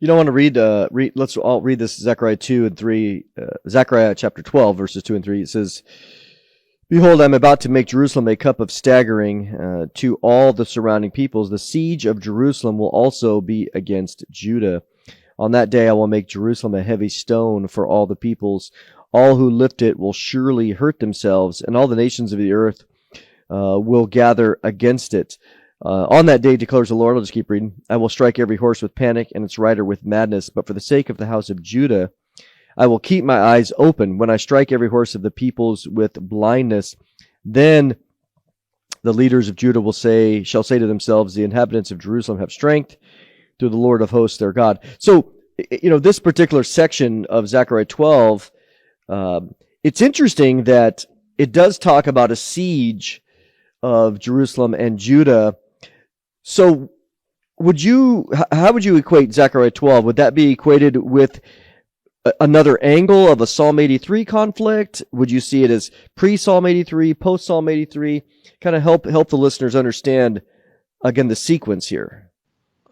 You don't want to read. Let's all read this Zechariah 2 and 3. Zechariah chapter 12, verses 2 and 3. It says, "Behold, I am about to make Jerusalem a cup of staggering to all the surrounding peoples. The siege of Jerusalem will also be against Judah. On that day I will make Jerusalem a heavy stone for all the peoples. All who lift it will surely hurt themselves, and all the nations of the earth will gather against it. On that day, declares the Lord," I'll just keep reading, "I will strike every horse with panic and its rider with madness. But for the sake of the house of Judah, I will keep my eyes open. When I strike every horse of the peoples with blindness, then the leaders of Judah shall say to themselves, the inhabitants of Jerusalem have strength through the Lord of hosts, their God." So, this particular section of Zechariah 12, it's interesting that it does talk about a siege of Jerusalem and Judah. So how would you equate Zechariah 12? Would that be equated with another angle of a Psalm 83 conflict? Would you see it as pre-Psalm 83, post-Psalm 83? Kind of help the listeners understand, again, the sequence here.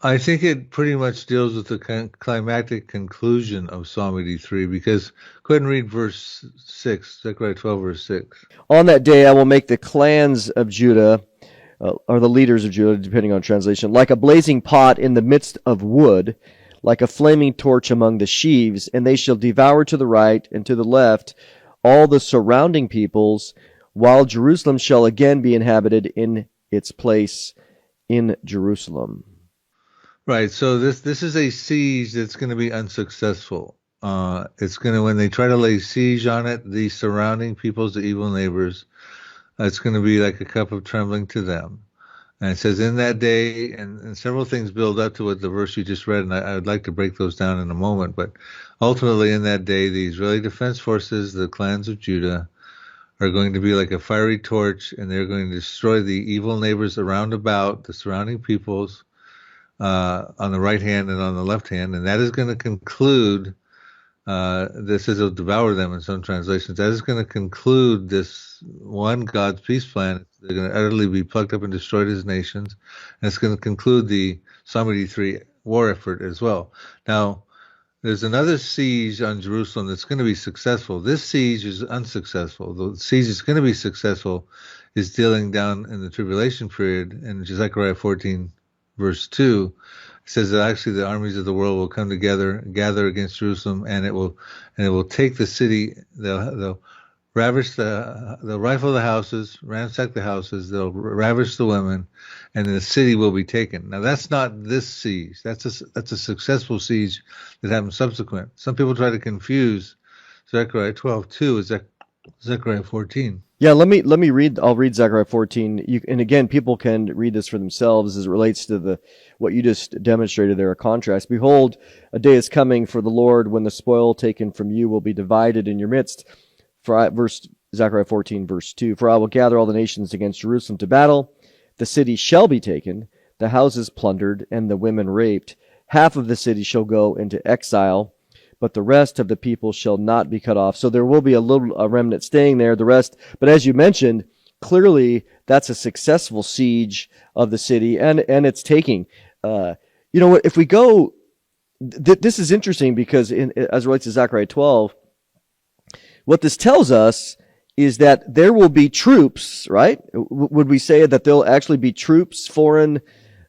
I think it pretty much deals with the climactic conclusion of Psalm 83, because go ahead and read verse 6, Zechariah 12, verse 6. "On that day I will make the clans of Judah, or the leaders of Judah, depending on translation, like a blazing pot in the midst of wood, like a flaming torch among the sheaves, and they shall devour to the right and to the left all the surrounding peoples, while Jerusalem shall again be inhabited in its place in Jerusalem." Right. So this is a siege that's going to be unsuccessful. It's going to, when they try to lay siege on it, the surrounding peoples, the evil neighbors, it's going to be like a cup of trembling to them. And it says, in that day, and several things build up to what the verse you just read, and I would like to break those down in a moment. But ultimately, in that day, the Israeli Defense Forces, the clans of Judah, are going to be like a fiery torch, and they're going to destroy the evil neighbors around about, the surrounding peoples, on the right hand and on the left hand. And that is going to conclude, this says it'll devour them in some translations. That is going to conclude this one God's peace plan. They're going to utterly be plucked up and destroyed as nations. And it's going to conclude the Psalm 83 war effort as well. Now, there's another siege on Jerusalem that's going to be successful. This siege is unsuccessful. The siege that's going to be successful is dealing down in the tribulation period. In Zechariah 14, verse 2, it says that actually the armies of the world will come together, gather against Jerusalem, and it will take the city. They'll ravish they'll rifle the houses, ransack the houses, they'll ravish the women, and the city will be taken. Now that's not this siege. That's a successful siege that happened subsequent. Some people try to confuse Zechariah 12:2 with Zechariah 14. Yeah, let me read. I'll read Zechariah 14. And again, people can read this for themselves as it relates to what you just demonstrated there, a contrast. "Behold, a day is coming for the Lord when the spoil taken from you will be divided in your midst." Zechariah 14, verse 2. "For I will gather all the nations against Jerusalem to battle. The city shall be taken, the houses plundered, and the women raped. Half of the city shall go into exile, but the rest of the people shall not be cut off." So there will be a remnant staying there, the rest. But as you mentioned, clearly that's a successful siege of the city and its taking. If we go, this is interesting because as it relates to Zechariah 12, what this tells us is that there will be troops, right? Would we say that there'll actually be troops, foreign,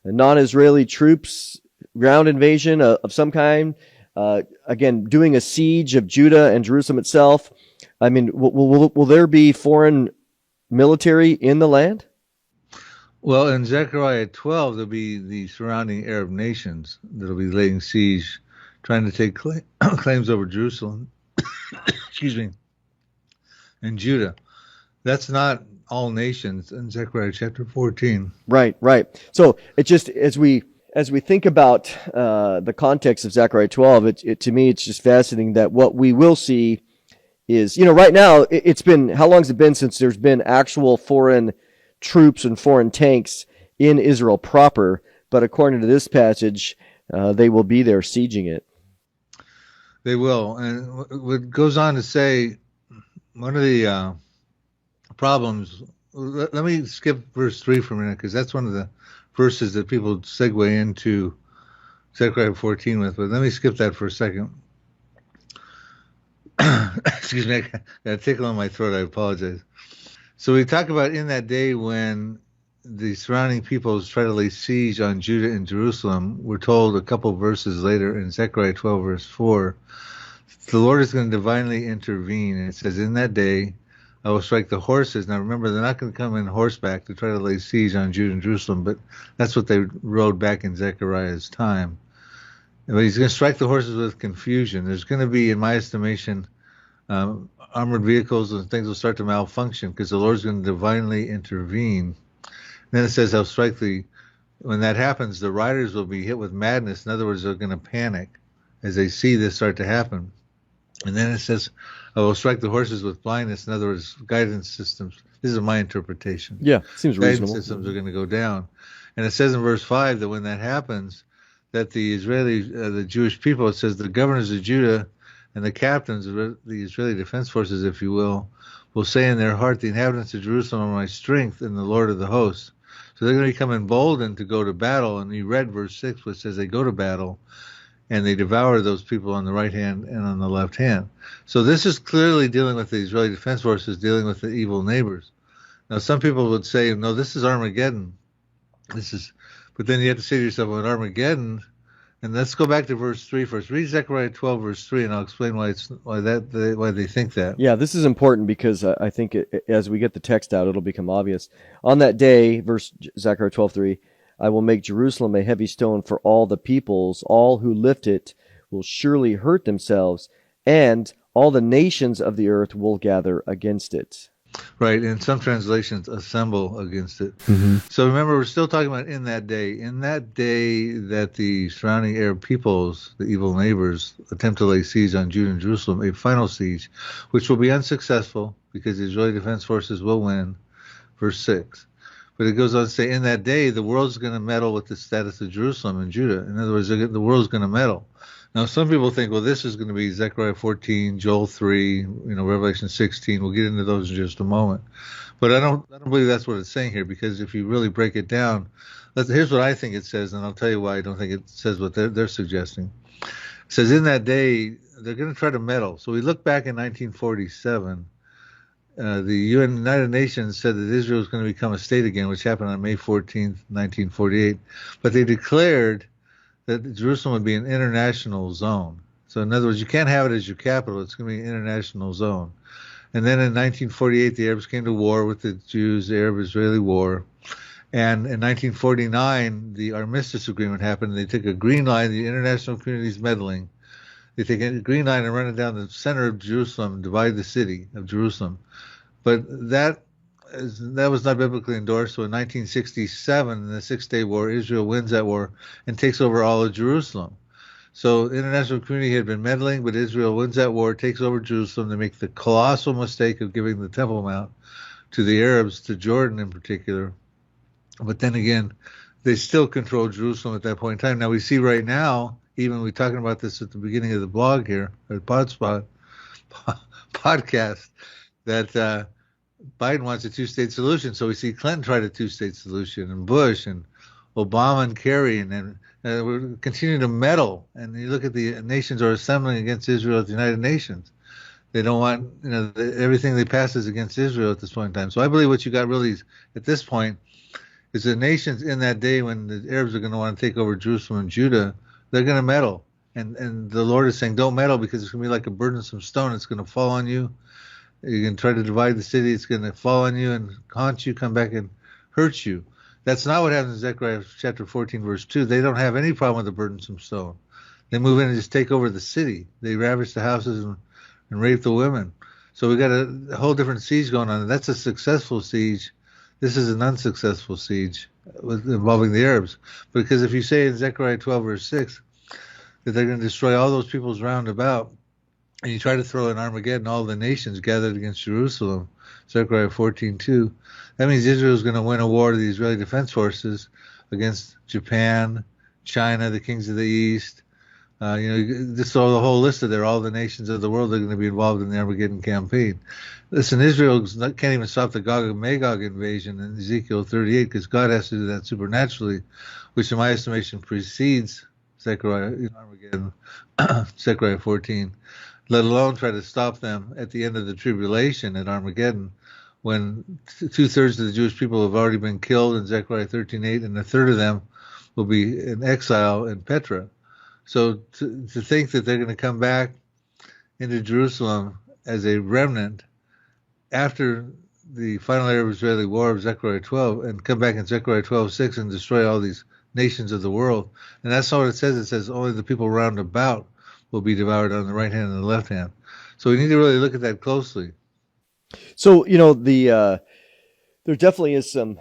non-Israeli troops, ground invasion of some kind? Again, doing a siege of Judah and Jerusalem itself. I mean, will there be foreign military in the land? Well, in Zechariah 12, there'll be the surrounding Arab nations that'll be laying siege, trying to take claims over Jerusalem. Excuse me. And Judah. That's not all nations in Zechariah chapter 14. Right. So it just, as we think about the context of Zechariah 12, to me, it's just fascinating that what we will see is, right now, it's been, how long has it been since there's been actual foreign troops and foreign tanks in Israel proper? But according to this passage, they will be there sieging it. They will. And what goes on to say, one of the problems, let me skip verse 3 for a minute, because that's one of the verses that people segue into Zechariah 14 with, but let me skip that for a second. Excuse me, I got a tickle on my throat. I apologize. So we talk about in that day when the surrounding peoples try to lay siege on Judah and Jerusalem. We're told a couple verses later in Zechariah 12 verse 4, the Lord is going to divinely intervene. And it says, in that day, I will strike the horses. Now remember, they're not going to come in horseback to try to lay siege on Judah and Jerusalem, but that's what they rode back in Zechariah's time. But he's going to strike the horses with confusion. There's going to be, in my estimation, armored vehicles and things will start to malfunction because the Lord's going to divinely intervene. And then it says, I'll strike when that happens, the riders will be hit with madness. In other words, they're going to panic as they see this start to happen. And then it says, I will strike the horses with blindness. In other words, guidance systems. This is my interpretation. Yeah, seems guidance reasonable. Systems are going to go down. And it says in verse 5 that when that happens, that the Jewish people, it says the governors of Judah and the captains of the Israeli defense forces, if you will say in their heart, the inhabitants of Jerusalem are my strength and the Lord of the hosts. So they're going to become emboldened to go to battle. And you read verse 6, which says they go to battle and they devour those people on the right hand and on the left hand. So this is clearly dealing with the Israeli defense forces, dealing with the evil neighbors. Now, some people would say, no, this is Armageddon. But then you have to say to yourself, well, Armageddon, and let's go back to verse 3 first. Read Zechariah 12, verse 3, and I'll explain why they think that. Yeah, this is important because I think as we get the text out, it'll become obvious. On that day, Zechariah 12:3, I will make Jerusalem a heavy stone for all the peoples. All who lift it will surely hurt themselves, and all the nations of the earth will gather against it. Right, in some translations, assemble against it. Mm-hmm. So remember, we're still talking about in that day that the surrounding Arab peoples, the evil neighbors, attempt to lay siege on Judah and Jerusalem, a final siege, which will be unsuccessful because the Israeli defense forces will win. Verse 6. But it goes on to say, in that day, the world's going to meddle with the status of Jerusalem and Judah. In other words, the world's going to meddle. Now, some people think, well, this is going to be Zechariah 14, Joel 3, Revelation 16. We'll get into those in just a moment. But I don't believe that's what it's saying here, because if you really break it down, here's what I think it says, and I'll tell you why I don't think it says what they're suggesting. It says, in that day, they're going to try to meddle. So we look back in 1947. The United Nations said that Israel was going to become a state again, which happened on May 14th, 1948. But they declared that Jerusalem would be an international zone. So in other words, you can't have it as your capital. It's going to be an international zone. And then in 1948, the Arabs came to war with the Jews, the Arab-Israeli war. And in 1949, the armistice agreement happened. They took a green line, the international community's meddling. They take a green line and run it down the center of Jerusalem and divide the city of Jerusalem. But that was not biblically endorsed. So in 1967, in the Six-Day War, Israel wins that war and takes over all of Jerusalem. So the international community had been meddling, but Israel wins that war, takes over Jerusalem. They make the colossal mistake of giving the Temple Mount to the Arabs, to Jordan in particular. But then again, they still control Jerusalem at that point in time. Now we see right now, even we're talking about this at the beginning of the blog here, or podcast, that Biden wants a two-state solution. So we see Clinton tried a two-state solution, and Bush and Obama and Kerry, and we're continuing to meddle. And you look at the nations are assembling against Israel at the United Nations. They don't want, everything they pass is against Israel at this point in time. So I believe what you got really at this point is the nations in that day when the Arabs are going to want to take over Jerusalem and Judah, they're going to meddle. And the Lord is saying, don't meddle, because it's going to be like a burdensome stone. It's going to fall on you. You can try to divide the city. It's going to fall on you and haunt you, come back and hurt you. That's not what happens in Zechariah chapter 14, verse 2. They don't have any problem with the burdensome stone. They move in and just take over the city. They ravage the houses and rape the women. So we got a whole different siege going on. That's a successful siege. This is an unsuccessful siege involving the Arabs. Because if you say in Zechariah 12, verse 6, that they're going to destroy all those peoples round about, and you try to throw in Armageddon, all the nations gathered against Jerusalem, Zechariah 14:2, that means Israel is going to win a war to the Israeli defense forces against Japan, China, the kings of the East. Just the whole list of there, all the nations of the world are going to be involved in the Armageddon campaign. Listen, Israel can't even stop the Gog and Magog invasion in Ezekiel 38 because God has to do that supernaturally, which in my estimation precedes Zechariah, Armageddon, Zechariah 14, let alone try to stop them at the end of the tribulation at Armageddon, when two-thirds of the Jewish people have already been killed in Zechariah 13:8, and a third of them will be in exile in Petra. So to think that they're going to come back into Jerusalem as a remnant after the final Arab-Israeli war of Zechariah 12 and come back in Zechariah 12:6 and destroy all these nations of the world. And that's not what it says. It says only the people round about will be devoured on the right hand and the left hand. So we need to really look at that closely. So, there definitely is some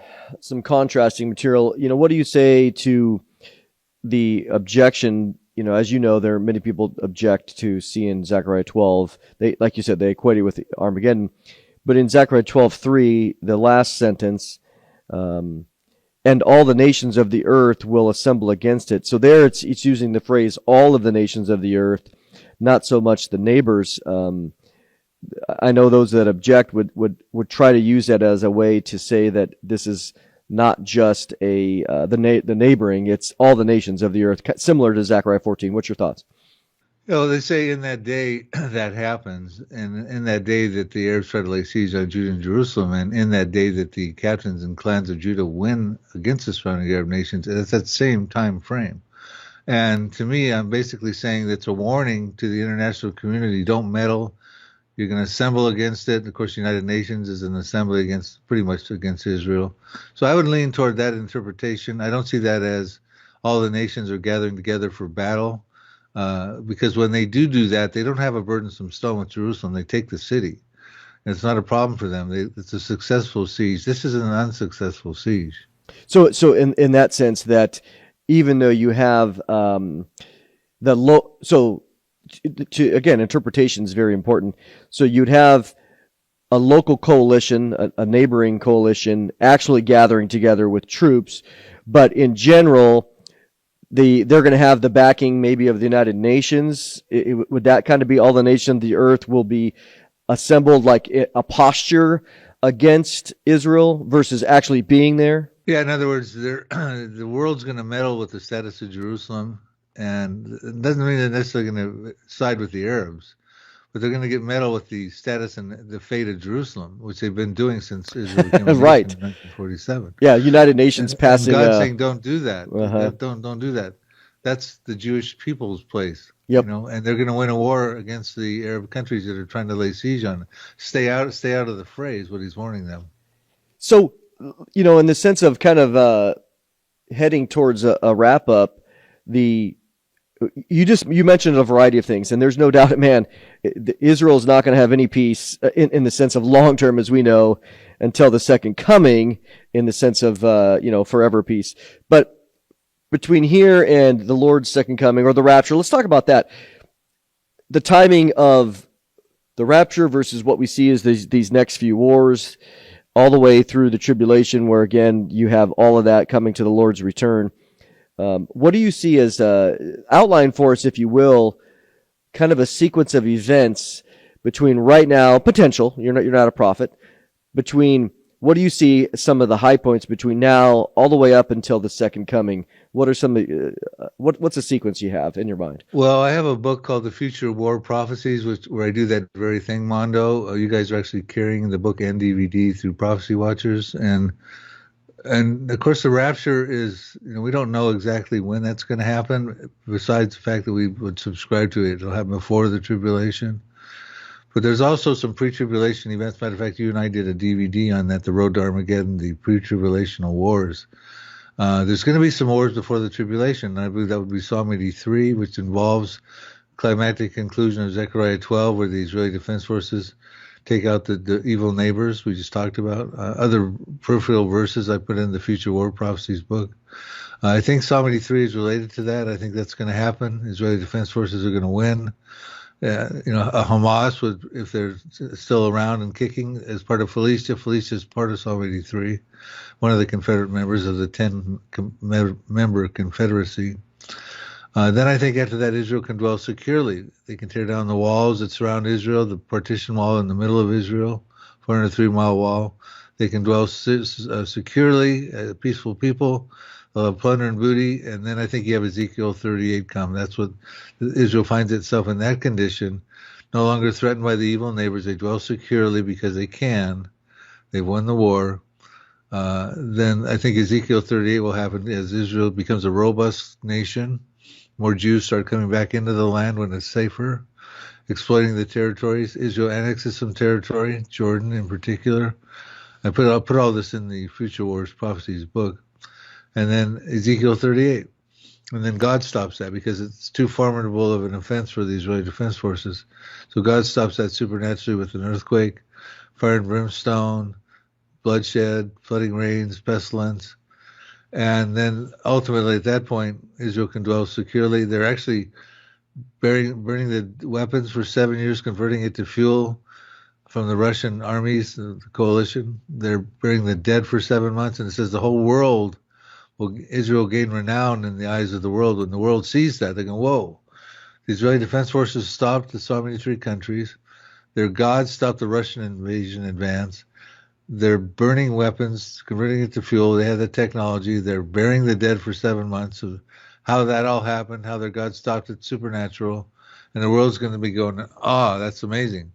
contrasting material. What do you say to the objection? As you know, there are many people object to seeing Zechariah 12. They, like you said, they equate it with Armageddon. But in Zechariah 12:3, the last sentence, and all the nations of the earth will assemble against it. So there it's using the phrase all of the nations of the earth, not so much the neighbors. I know those that object would try to use that as a way to say that this is not just the neighboring, it's all the nations of the earth, similar to Zechariah 14. What's your thoughts? They say in that day that happens, and in that day that the Arabs try to lay siege on Judah and Jerusalem, and in that day that the captains and clans of Judah win against the surrounding Arab nations, it's that same time frame. And to me, I'm basically saying that's a warning to the international community: don't meddle. You're going to assemble against it. Of course, the United Nations is an assembly pretty much against Israel. So I would lean toward that interpretation. I don't see that as all the nations are gathering together for battle. Because when they do that, they don't have a burdensome stone with Jerusalem. They take the city. And it's not a problem for them. It's a successful siege. This is an unsuccessful siege. So in that sense, that even though you have again, interpretation is very important. So you'd have a local coalition, a neighboring coalition, actually gathering together with troops, but in general, they're going to have the backing maybe of the United Nations. Would that kind of be all the nations of the earth will be assembled like a posture against Israel versus actually being there? Yeah, in other words, the world's going to meddle with the status of Jerusalem, and it doesn't mean they're necessarily going to side with the Arabs, but they're going to get meddle with the status and the fate of Jerusalem, which they've been doing since Israel became a nation right. in 1947. Yeah, United Nations passing. And God saying, "Don't do that. Uh-huh. Don't do that." That's the Jewish people's place. Yep. And they're going to win a war against the Arab countries that are trying to lay siege on it. Stay out of the fray is what he's warning them. So, in the sense of kind of heading towards a wrap up, you mentioned a variety of things, and there's no doubt, man, Israel's not going to have any peace in the sense of long term, as we know, until the second coming, in the sense of forever peace. But between here and the Lord's second coming or the rapture, let's talk about that. The timing of the rapture versus what we see as these next few wars, all the way through the tribulation, where again you have all of that coming to the Lord's return. What do you see as outline for us, if you will, kind of a sequence of events between right now, potential, you're not a prophet, between what do you see some of the high points between now all the way up until the second coming? What are some what's a sequence you have in your mind? Well, I have a book called The Future War Prophecies, where I do that very thing, Mondo. You guys are actually carrying the book and DVD through Prophecy Watchers, and of course the rapture is, we don't know exactly when that's going to happen, besides the fact that we would subscribe to it. It'll happen before the tribulation. But there's also some pre-tribulation events. Matter of fact, you and I did a DVD on that, The Road to Armageddon, the pre-tribulational wars. There's going to be some wars before the tribulation. I believe that would be Psalm 83, which involves climactic conclusion of Zechariah 12, where the Israeli Defense Forces take out the evil neighbors we just talked about. Other peripheral verses I put in the Future War Prophecies book. I think Psalm 83 is related to that. I think that's going to happen. Israeli Defense Forces are going to win. A Hamas would, if they're still around and kicking, as part of Philistia. Philistia is part of Psalm 83, one of the Confederate members of the 10-member Confederacy. Then I think after that, Israel can dwell securely. They can tear down the walls that surround Israel, the partition wall in the middle of Israel, 403-mile wall. They can dwell securely, peaceful people. they'll have plunder and booty, and then I think you have Ezekiel 38 come. That's what Israel finds itself in, that condition, no longer threatened by the evil neighbors. They dwell securely because they can. They've won the war. Then I think Ezekiel 38 will happen as Israel becomes a robust nation. More Jews start coming back into the land when it's safer, exploiting the territories. Israel annexes some territory, Jordan in particular. I'll put all this in the Future Wars Prophecies book. And then Ezekiel 38. And then God stops that because it's too formidable of an offense for the Israeli Defense Forces. So God stops that supernaturally with an earthquake, fire and brimstone, bloodshed, flooding rains, pestilence. And then ultimately at that point, Israel can dwell securely. They're actually burning the weapons for 7 years, converting it to fuel from the Russian armies, the coalition. They're burying the dead for 7 months. And it says the whole world Israel gain renown in the eyes of the world. When the world sees that, they go, whoa. The Israeli Defense Forces stopped the so many three countries. Their gods stopped the Russian invasion advance. They're burning weapons, converting it to fuel. They have the technology. They're burying the dead for 7 months. So how that all happened, how their God stopped it, supernatural. And the world's going to be going, that's amazing.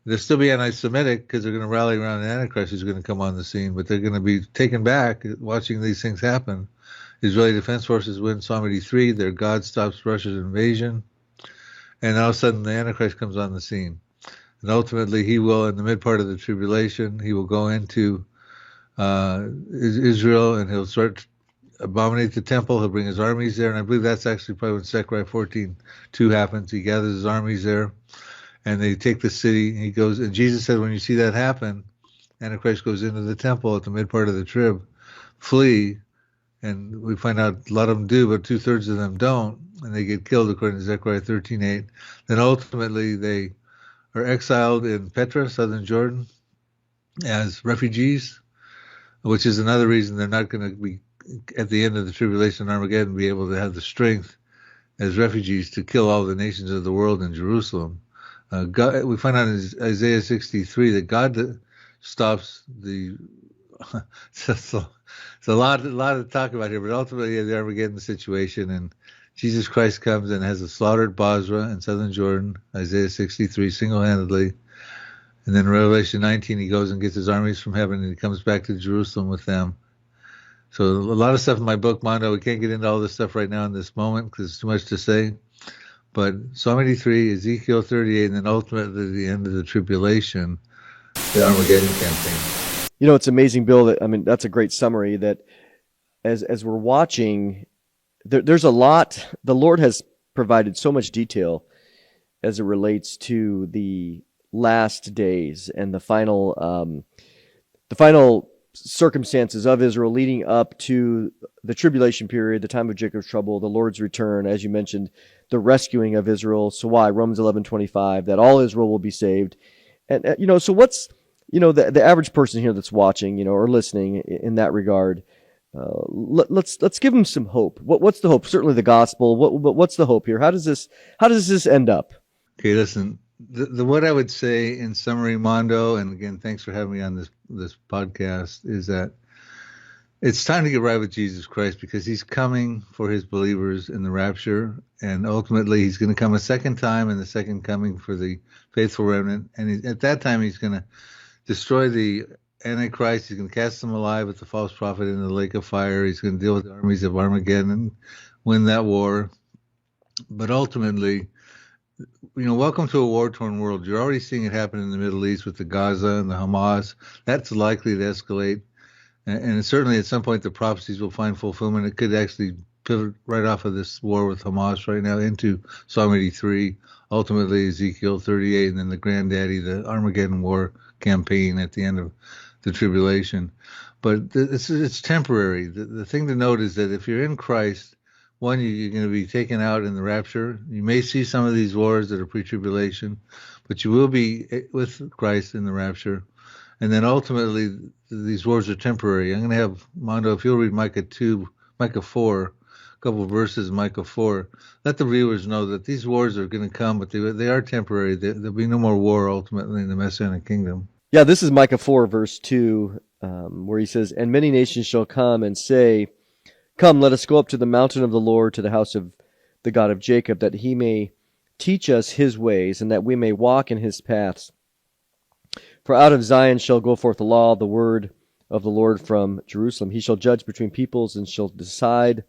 They'll still be anti-Semitic because they're going to rally around the Antichrist who's going to come on the scene, but they're going to be taken back watching these things happen. Israeli Defense Forces win Psalm 83. Their God stops Russia's invasion. And all of a sudden, the Antichrist comes on the scene. And ultimately, he will, in the mid part of the tribulation, he will go into Israel and he'll start to abominate the temple. He'll bring his armies there. And I believe that's actually probably when Zechariah 14:2 happens. He gathers his armies there. And they take the city. He goes, and Jesus said, when you see that happen, Antichrist goes into the temple at the mid part of the trib, flee, and we find out a lot of them do, but 2/3 of them don't, and they get killed according to Zechariah 13:8. Then ultimately they are exiled in Petra, southern Jordan, as refugees, which is another reason they're not going to be at the end of the tribulation Armageddon be able to have the strength as refugees to kill all the nations of the world in Jerusalem. God, we find out in Isaiah 63 that God stops the. It's a lot to talk about here, but ultimately the Armageddon situation, and Jesus Christ comes and has a slaughtered Basra in southern Jordan, Isaiah 63 single-handedly, and then Revelation 19 he goes and gets his armies from heaven and he comes back to Jerusalem with them. So a lot of stuff in my book, Mondo. We can't get into all this stuff right now in this moment because it's too much to say. But Psalm 83, Ezekiel 38, and then ultimately the end of the tribulation, the Armageddon campaign. You know, it's amazing, Bill. That's a great summary. That as we're watching, there's a lot. The Lord has provided so much detail as it relates to the last days and the final circumstances of Israel leading up to the tribulation period, the time of Jacob's trouble, the Lord's return, as you mentioned, the rescuing of Israel. So why? Romans 11:25, that all Israel will be saved. And, so what's, the average person here that's watching, or listening in that regard, let's give them some hope. What's the hope? Certainly the gospel. What's the hope here? How does this end up? Okay, listen, what I would say in summary, Mondo, and again, thanks for having me on this podcast, is that it's time to get right with Jesus Christ because he's coming for his believers in the rapture, and ultimately he's going to come a second time in the second coming for the faithful remnant, and at that time he's going to destroy the Antichrist. He's going to cast them alive with the false prophet into the lake of fire. He's going to deal with the armies of Armageddon and win that war. But ultimately, welcome to a war-torn world. You're already seeing it happen in the Middle East with the Gaza and the Hamas. That's likely to escalate. And certainly at some point the prophecies will find fulfillment. It could actually pivot right off of this war with Hamas right now into Psalm 83, ultimately Ezekiel 38, and then the granddaddy, the Armageddon war campaign at the end of the tribulation. But it's temporary. The thing to note is that if you're in Christ, one, you're going to be taken out in the rapture. You may see some of these wars that are pre-tribulation, but you will be with Christ in the rapture. And then ultimately, these wars are temporary. I'm going to have, Mondo, if you'll read Micah 4, a couple of verses in Micah 4, let the viewers know that these wars are going to come, but they are temporary. There'll be no more war ultimately in the Messianic kingdom. Yeah, this is Micah 4, verse 2, where he says, "And many nations shall come and say, Come, let us go up to the mountain of the Lord, to the house of the God of Jacob, that he may teach us his ways, and that we may walk in his paths. For out of Zion shall go forth the law, the word of the Lord from Jerusalem. He shall judge between peoples, and shall decide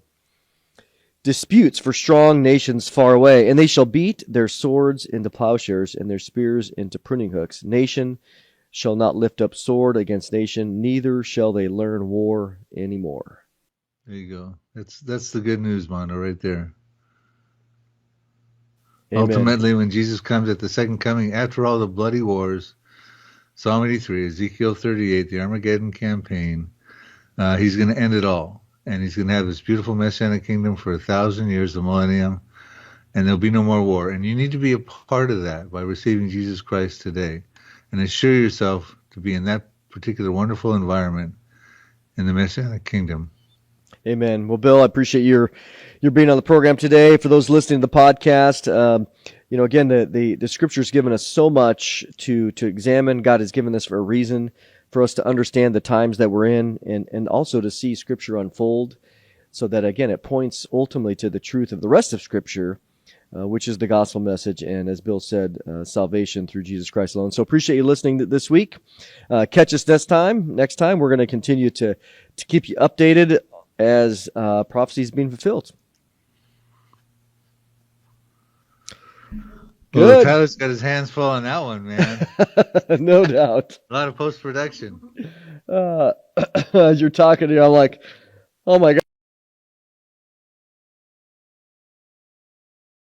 disputes for strong nations far away. And they shall beat their swords into plowshares, and their spears into pruning hooks. Nation shall not lift up sword against nation, neither shall they learn war anymore. There you go. That's the good news, Mondo, right there. Amen. Ultimately, when Jesus comes at the second coming, after all the bloody wars, Psalm 83, Ezekiel 38, the Armageddon campaign, he's going to end it all. And he's going to have this beautiful Messianic kingdom for 1,000 years, the millennium, and there'll be no more war. And you need to be a part of that by receiving Jesus Christ today, and assure yourself to be in that particular wonderful environment in the Messianic kingdom. Amen. Well, Bill, I appreciate your being on the program today. For those listening to the podcast, again, the Scripture's given us so much to examine. God has given this for a reason, for us to understand the times that we're in, and also to see Scripture unfold, so that, again, it points ultimately to the truth of the rest of Scripture, which is the gospel message, and as Bill said, salvation through Jesus Christ alone. So appreciate you listening this week. Catch us next time. Next time, we're going to continue to keep you updated as prophecies being fulfilled. Well, Good. Tyler's got his hands full on that one, man. No doubt. A lot of post-production. As you're talking here, I'm like, oh my God.